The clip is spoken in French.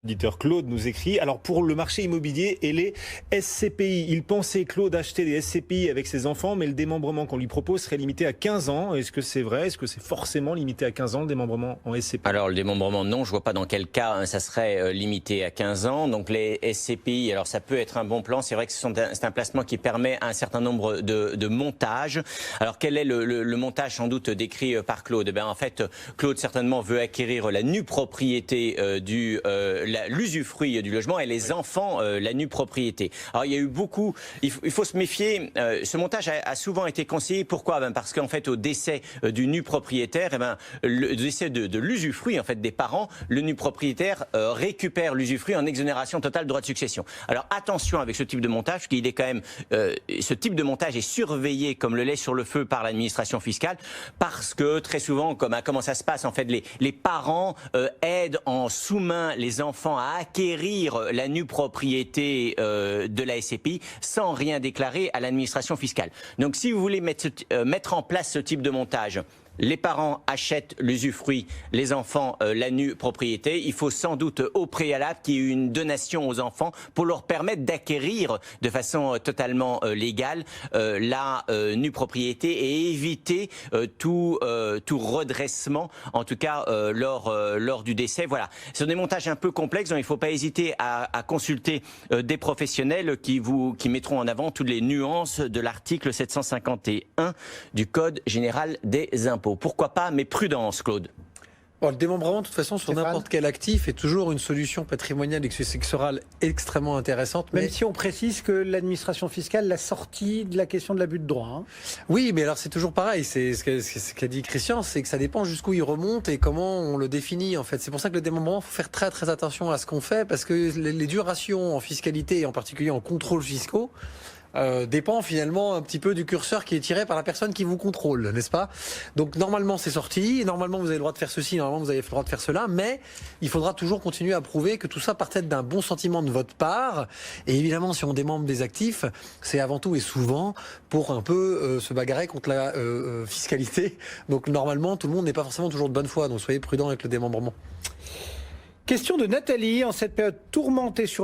Auditeur Claude nous écrit, alors pour le marché immobilier et les SCPI, il pensait Claude acheter des SCPI avec ses enfants, mais le démembrement qu'on lui propose serait limité à 15 ans. Est-ce que c'est vrai? Est-ce que c'est forcément limité à 15 ans le démembrement en SCPI? Alors le démembrement, non, je vois pas dans quel cas ça serait limité à 15 ans. Donc les SCPI, alors ça peut être un bon plan, c'est vrai que c'est un placement qui permet un certain nombre de montages. Alors quel est le montage sans doute décrit par Claude? En fait, Claude certainement veut acquérir la nue propriété l'usufruit du logement et les enfants la nue propriété. Alors il y a eu beaucoup, il faut se méfier, ce montage a souvent été conseillé. Pourquoi? Parce qu'en fait au décès du nu propriétaire, le décès de l'usufruit en fait des parents, le nu propriétaire récupère l'usufruit en exonération totale de droit de succession. Alors attention avec ce type de montage, qu'il est quand même, ce type de montage est surveillé comme le lait sur le feu par l'administration fiscale, parce que très souvent, comment ça se passe en fait, les parents aident en sous-main les enfants à acquérir la nue propriété de la SCPI sans rien déclarer à l'administration fiscale. Donc si vous voulez mettre en place ce type de montage, les parents achètent l'usufruit, les enfants la nue propriété. Il faut sans doute au préalable qu'il y ait une donation aux enfants pour leur permettre d'acquérir de façon totalement légale la nue propriété et éviter tout redressement, en tout cas lors du décès. Voilà, ce sont des montages un peu complexes, donc il ne faut pas hésiter à consulter des professionnels qui mettront en avant toutes les nuances de l'article 751 du Code général des impôts. Pourquoi pas, mais prudence, Claude. Bon, le démembrement, de toute façon, sur n'importe quel actif est toujours une solution patrimoniale et successorale extrêmement intéressante. Même si on précise que l'administration fiscale l'a sorti de la question de l'abus de droit. Hein. Oui, mais alors c'est toujours pareil. C'est ce qu'a dit Christian, c'est que ça dépend jusqu'où il remonte et comment on le définit. En fait, c'est pour ça que le démembrement, il faut faire très très attention à ce qu'on fait, parce que les durations en fiscalité et en particulier en contrôles fiscaux dépend finalement un petit peu du curseur qui est tiré par la personne qui vous contrôle, n'est-ce pas? Donc normalement c'est sorti, normalement vous avez le droit de faire ceci, normalement vous avez le droit de faire cela, mais il faudra toujours continuer à prouver que tout ça partait d'un bon sentiment de votre part. Et évidemment, si on démembre des actifs, c'est avant tout et souvent pour un peu se bagarrer contre la fiscalité. Donc normalement tout le monde n'est pas forcément toujours de bonne foi, donc soyez prudents avec le démembrement. Question de Nathalie, en cette période tourmentée sur